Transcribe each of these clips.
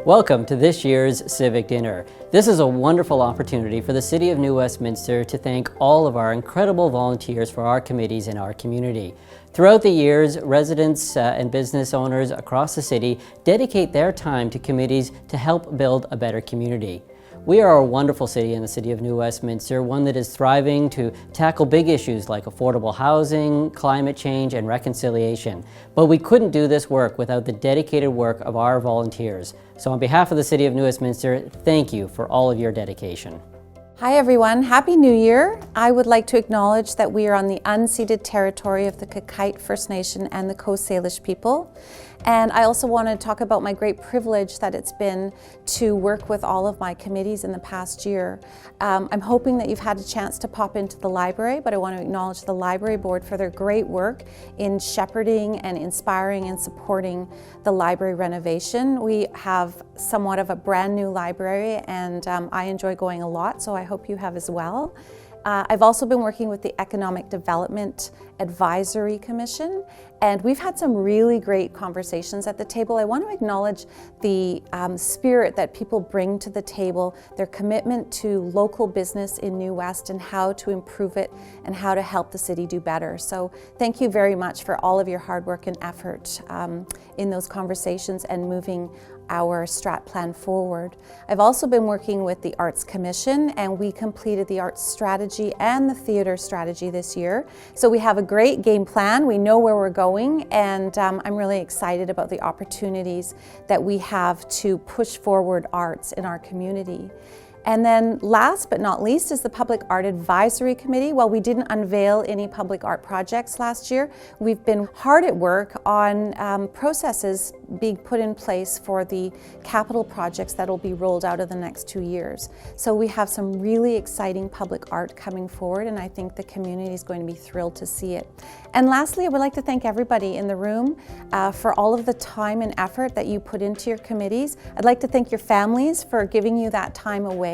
Welcome to this year's Civic Dinner. This is a wonderful opportunity for the City of New Westminster to thank all of our incredible volunteers for our committees in our community. Throughout the years, residents and business owners across the city dedicate their time to committees to help build a better community. We are a wonderful city in the City of New Westminster, one that is thriving to tackle big issues like affordable housing, climate change, and reconciliation. But we couldn't do this work without the dedicated work of our volunteers. So on behalf of the City of New Westminster, thank you for all of your dedication. Hi everyone, Happy New Year. I would like to acknowledge that we are on the unceded territory of the Kakite First Nation and the Coast Salish people. And I also want to talk about my great privilege that it's been to work with all of my committees in the past year. I'm hoping that you've had a chance to pop into the library, but I want to acknowledge the library board for their great work in shepherding and inspiring and supporting the library renovation. We have somewhat of a brand new library and I enjoy going a lot, so I hope you have as well. I've also been working with the Economic Development Advisory Commission, and we've had some really great conversations at the table. I want to acknowledge the spirit that people bring to the table, their commitment to local business in New West and how to improve it and how to help the city do better. So thank you very much for all of your hard work and effort in those conversations and moving our strat plan forward. I've also been working with the Arts Commission, and we completed the arts strategy and the theatre strategy this year. So we have a great game plan, we know where we're going, and I'm really excited about the opportunities that we have to push forward arts in our community. And then last but not least is the Public Art Advisory Committee. While we didn't unveil any public art projects last year, we've been hard at work on processes being put in place for the capital projects that will be rolled out of the next 2 years. So we have some really exciting public art coming forward, and I think the community is going to be thrilled to see it. And lastly, I would like to thank everybody in the room for all of the time and effort that you put into your committees. I'd like to thank your families for giving you that time away.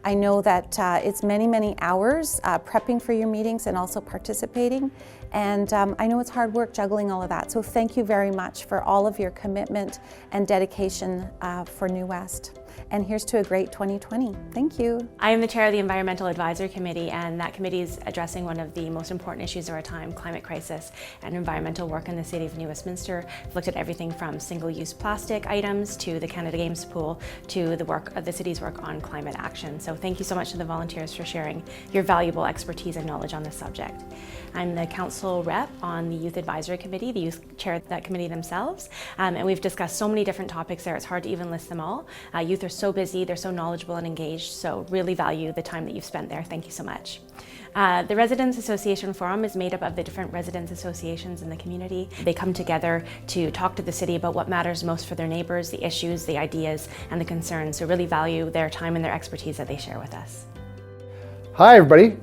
I know that it's many, many hours prepping for your meetings and also participating. And I know it's hard work juggling all of that. So thank you very much for all of your commitment and dedication for New West. And here's to a great 2020. Thank you. I am the chair of the Environmental Advisory Committee, and that committee is addressing one of the most important issues of our time, climate crisis and environmental work in the City of New Westminster. We've looked at everything from single-use plastic items to the Canada Games pool to the work of the city's work on climate action. So thank you so much to the volunteers for sharing your valuable expertise and knowledge on this subject. I'm the council rep on the Youth Advisory Committee. The youth chair that committee themselves, and we've discussed so many different topics there, it's hard to even list them all. Youth are so busy, they're so knowledgeable and engaged, so really value the time that you've spent there. Thank you so much. The Residents Association Forum is made up of the different residents associations in the community. They come together to talk to the city about what matters most for their neighbours, the issues, the ideas, and the concerns, so really value their time and their expertise that they share with us. Hi everybody,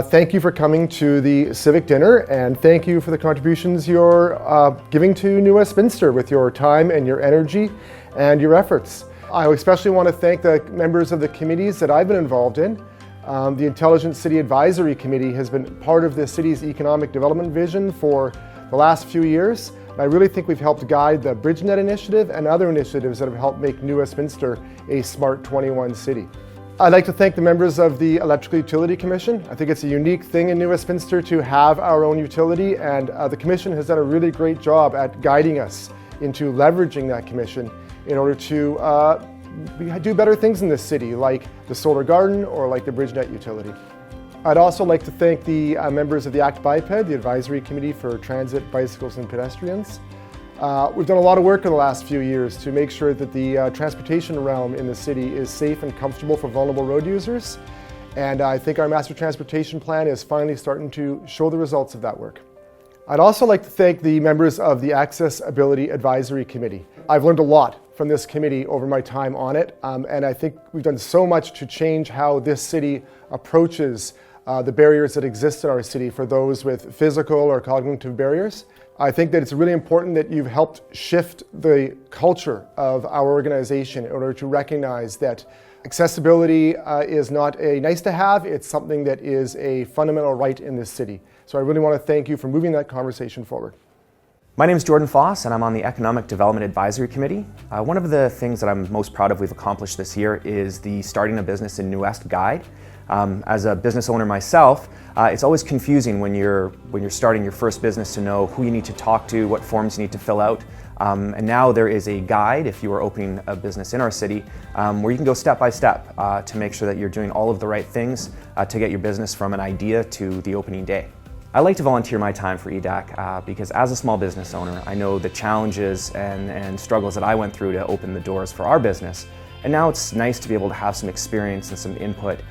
thank you for coming to the Civic Dinner, and thank you for the contributions you're giving to New Westminster with your time and your energy and your efforts. I especially want to thank the members of the committees that I've been involved in. The Intelligent City Advisory Committee has been part of the city's economic development vision for the last few years. I really think we've helped guide the BridgeNet initiative and other initiatives that have helped make New Westminster a Smart 21 city. I'd like to thank the members of the Electrical Utility Commission. I think it's a unique thing in New Westminster to have our own utility, and the Commission has done a really great job at guiding us into leveraging that Commission in order to do better things in this city, like the Solar Garden or like the BridgeNet utility. I'd also like to thank the members of the Act Biped, the Advisory Committee for Transit, Bicycles and Pedestrians. We've done a lot of work in the last few years to make sure that the transportation realm in the city is safe and comfortable for vulnerable road users. And I think our master transportation plan is finally starting to show the results of that work. I'd also like to thank the members of the Accessibility Advisory Committee. I've learned a lot from this committee over my time on it, and I think we've done so much to change how this city approaches the barriers that exist in our city for those with physical or cognitive barriers. I think that it's really important that you've helped shift the culture of our organization in order to recognize that accessibility is not a nice to have, it's something that is a fundamental right in this city. So I really want to thank you for moving that conversation forward. My name is Jordan Foss and I'm on the Economic Development Advisory Committee. One of the things that I'm most proud of we've accomplished this year is the Starting a Business in New West Guide. As a business owner myself, it's always confusing when you're starting your first business to know who you need to talk to, what forms you need to fill out. And now there is a guide, if you are opening a business in our city, where you can go step by step to make sure that you're doing all of the right things to get your business from an idea to the opening day. I like to volunteer my time for EDAC because as a small business owner, I know the challenges and struggles that I went through to open the doors for our business. And now it's nice to be able to have some experience and some input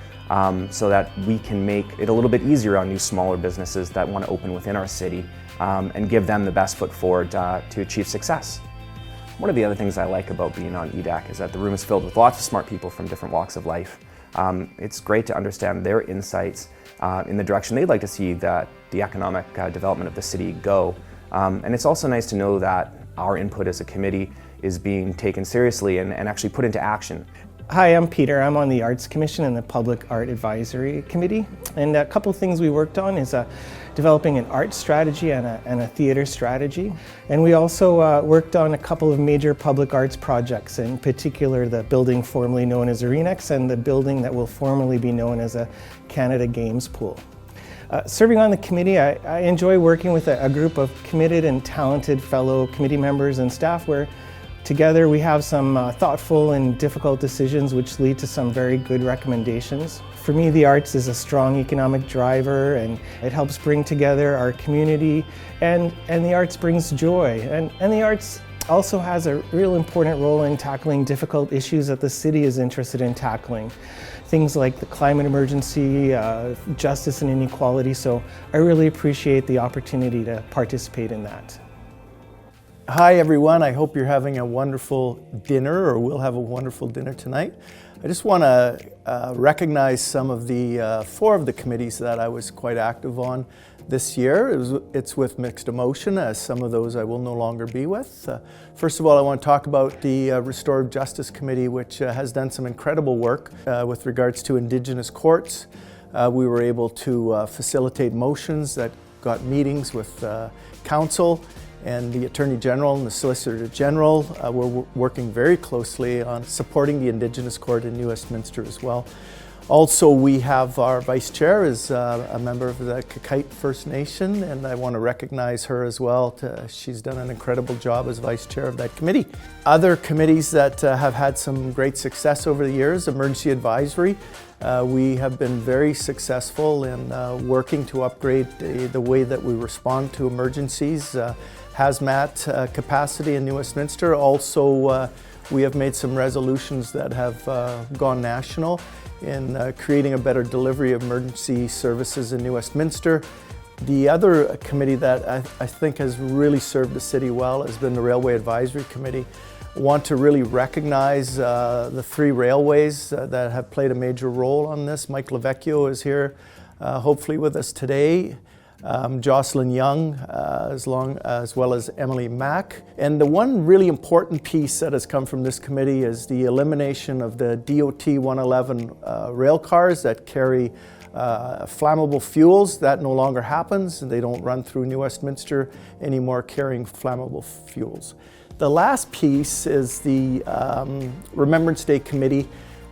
so that we can make it a little bit easier on new smaller businesses that want to open within our city and give them the best foot forward to achieve success. One of the other things I like about being on EDAC is that the room is filled with lots of smart people from different walks of life. It's great to understand their insights in the direction they'd like to see that the economic development of the city go. And it's also nice to know that our input as a committee is being taken seriously and actually put into action. Hi, I'm Peter. I'm on the Arts Commission and the Public Art Advisory Committee. And a couple things we worked on is developing an art strategy and a theater strategy. And we also worked on a couple of major public arts projects, in particular the building formerly known as Arenex and the building that will formerly be known as a Canada Games Pool. Serving on the committee, I enjoy working with a group of committed and talented fellow committee members and staff where together we have some thoughtful and difficult decisions which lead to some very good recommendations. For me, the arts is a strong economic driver and it helps bring together our community and the arts brings joy. And the arts also has a real important role in tackling difficult issues that the city is interested in tackling. Things like the climate emergency, justice and inequality, so I really appreciate the opportunity to participate in that. Hi everyone, I hope you're having a wonderful dinner or will have a wonderful dinner tonight. I just want to recognize some of the four of the committees that I was quite active on this year. It's with mixed emotion, as some of those I will no longer be with. First of all, I want to talk about the Restorative Justice Committee, which has done some incredible work with regards to Indigenous courts. We were able to facilitate motions that got meetings with Council and the Attorney General and the Solicitor General. We're working very closely on supporting the Indigenous Court in New Westminster as well. Also, we have our Vice Chair is a member of the Kakite First Nation, and I want to recognize her as well. She's done an incredible job as Vice Chair of that committee. Other committees that have had some great success over the years, Emergency Advisory. We have been very successful in working to upgrade the way that we respond to emergencies. Hazmat capacity in New Westminster. Also, we have made some resolutions that have gone national in creating a better delivery of emergency services in New Westminster. The other committee that I think has really served the city well has been the Railway Advisory Committee. I want to really recognize the three railways that have played a major role on this. Mike Lavecchio is here, hopefully with us today. Jocelyn Young, as well as Emily Mack. And the one really important piece that has come from this committee is the elimination of the DOT 111 rail cars that carry flammable fuels. That no longer happens. They don't run through New Westminster anymore carrying flammable fuels. The last piece is the Remembrance Day Committee.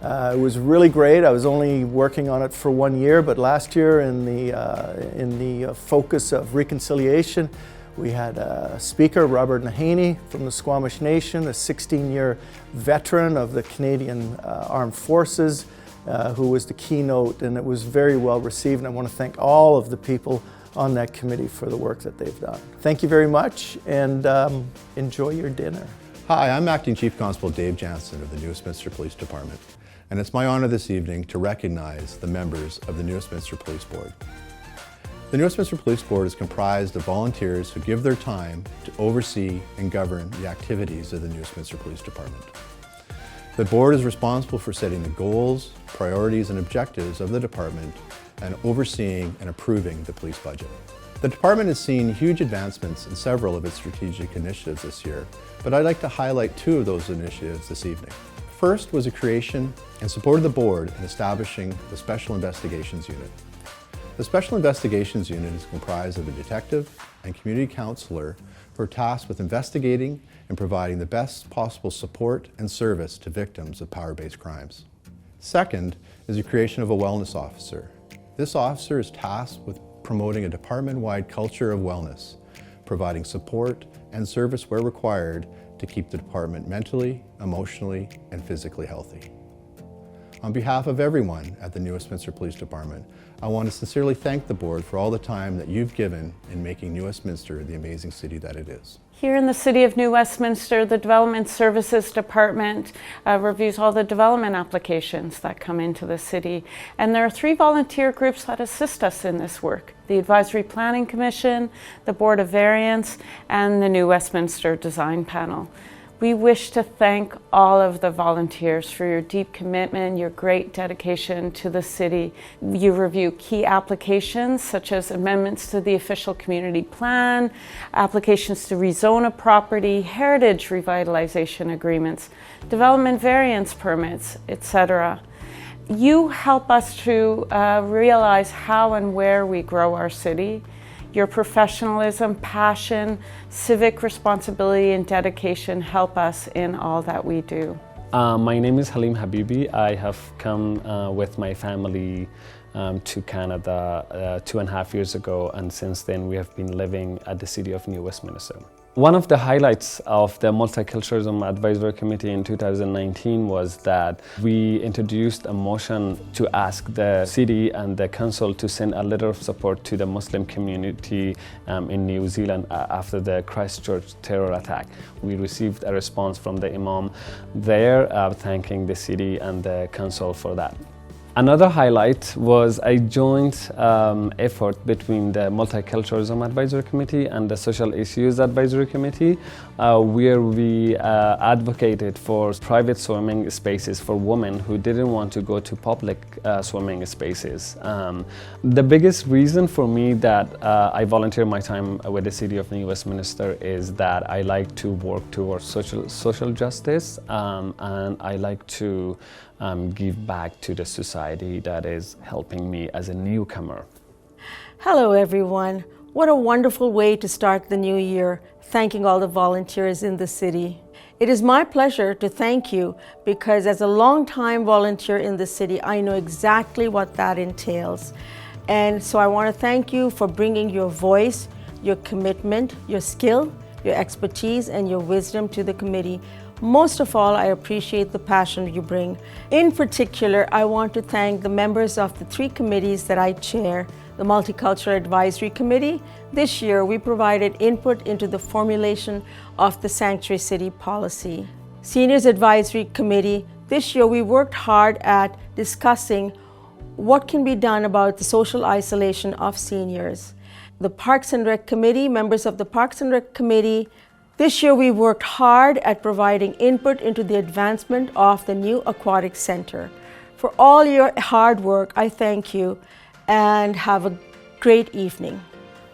It was really great. I was only working on it for 1 year, but last year in the focus of reconciliation, we had a speaker, Robert Nahaney from the Squamish Nation, a 16-year veteran of the Canadian Armed Forces, who was the keynote, and it was very well received. And I want to thank all of the people on that committee for the work that they've done. Thank you very much, and enjoy your dinner. Hi, I'm Acting Chief Constable Dave Jansen of the New Westminster Police Department, and it's my honor this evening to recognize the members of the New Westminster Police Board. The New Westminster Police Board is comprised of volunteers who give their time to oversee and govern the activities of the New Westminster Police Department. The board is responsible for setting the goals, priorities, and objectives of the department and overseeing and approving the police budget. The department has seen huge advancements in several of its strategic initiatives this year, but I'd like to highlight two of those initiatives this evening. First was a creation and support of the board in establishing the Special Investigations Unit. The Special Investigations Unit is comprised of a detective and community counselor who who are tasked with investigating and providing the best possible support and service to victims of power-based crimes. Second is the creation of a wellness officer. This officer is tasked with promoting a department-wide culture of wellness, providing support and service where required to keep the department mentally, emotionally, and physically healthy. On behalf of everyone at the New Westminster Police Department, I want to sincerely thank the board for all the time that you've given in making New Westminster the amazing city that it is. Here in the City of New Westminster, the Development Services Department reviews all the development applications that come into the city. And there are 3 volunteer groups that assist us in this work: the Advisory Planning Commission, the Board of Variance, and the New Westminster Design Panel. We wish to thank all of the volunteers for your deep commitment, your great dedication to the city. You review key applications such as amendments to the official community plan, applications to rezone a property, heritage revitalization agreements, development variance permits, etc. You help us to realize how and where we grow our city. Your professionalism, passion, civic responsibility, and dedication help us in all that we do. My name is Halim Habibi. I have come with my family to Canada 2.5 years ago, and since then we have been living at the City of New Westminster. One of the highlights of the Multiculturalism Advisory Committee in 2019 was that we introduced a motion to ask the city and the council to send a letter of support to the Muslim community in New Zealand after the Christchurch terror attack. We received a response from the Imam there thanking the city and the council for that. Another highlight was a joint effort between the Multiculturalism Advisory Committee and the Social Issues Advisory Committee, where we advocated for private swimming spaces for women who didn't want to go to public swimming spaces. The biggest reason for me that I volunteer my time with the City of New Westminster is that I like to work towards social justice, and I like to give back to the society that is helping me as a newcomer. Hello everyone. What a wonderful way to start the new year, thanking all the volunteers in the city. It is my pleasure to thank you because as a long-time volunteer in the city, I know exactly what that entails. And so I want to thank you for bringing your voice, your commitment, your skill, your expertise, and your wisdom to the committee. Most of all, I appreciate the passion you bring. In particular, I want to thank the members of the 3 committees that I chair. The Multicultural Advisory Committee. This year, we provided input into the formulation of the Sanctuary City policy. Seniors Advisory Committee. This year, we worked hard at discussing what can be done about the social isolation of seniors. The Parks and Rec Committee, members of the Parks and Rec Committee. This year we worked hard at providing input into the advancement of the new aquatic center. For all your hard work, I thank you and have a great evening.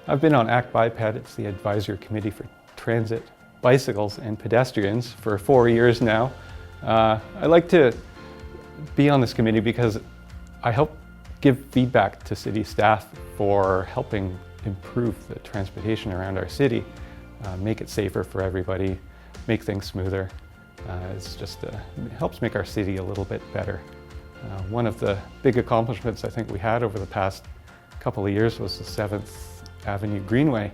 I've been on ACT BIPED, it's the Advisory Committee for Transit, Bicycles and Pedestrians for 4 years now. I like to be on this committee because I help give feedback to city staff for helping improve the transportation around our city. Make it safer for everybody, make things smoother. It helps make our city a little bit better. One of the big accomplishments I think we had over the past couple of years was the 7th Avenue Greenway.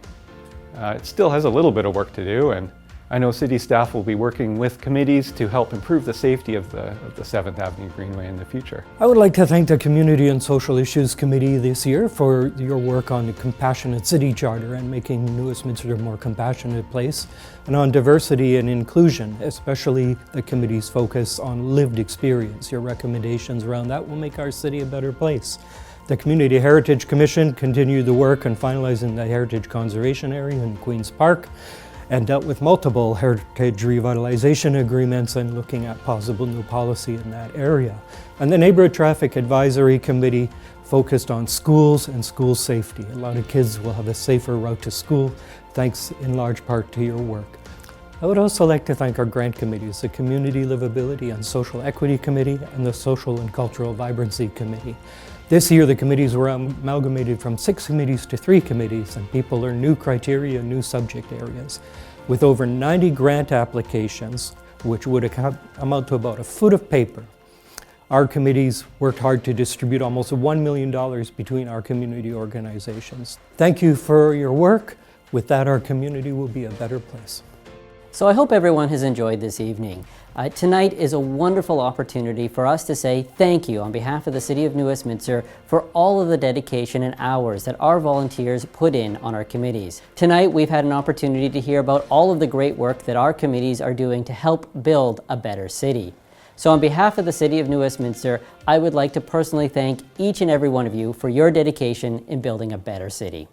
It still has a little bit of work to do, and I know city staff will be working with committees to help improve the safety of the 7th Avenue Greenway in the future. I would like to thank the Community and Social Issues Committee this year for your work on the Compassionate City Charter and making New Westminster a more compassionate place, and on diversity and inclusion, especially the committee's focus on lived experience. Your recommendations around that will make our city a better place. The Community Heritage Commission continued the work on finalizing the Heritage Conservation Area in Queen's Park, and dealt with multiple heritage revitalization agreements and looking at possible new policy in that area. And the Neighborhood Traffic Advisory Committee focused on schools and school safety. A lot of kids will have a safer route to school, thanks in large part to your work. I would also like to thank our grant committees, the Community Livability and Social Equity Committee and the Social and Cultural Vibrancy Committee. This year the committees were amalgamated from 6 committees to 3 committees, and people learned new criteria, new subject areas. With over 90 grant applications, which would amount to about a foot of paper, our committees worked hard to distribute almost $1 million between our community organizations. Thank you for your work. With that, our community will be a better place. So I hope everyone has enjoyed this evening. Tonight is a wonderful opportunity for us to say thank you on behalf of the City of New Westminster for all of the dedication and hours that our volunteers put in on our committees. Tonight we've had an opportunity to hear about all of the great work that our committees are doing to help build a better city. So on behalf of the City of New Westminster, I would like to personally thank each and every one of you for your dedication in building a better city.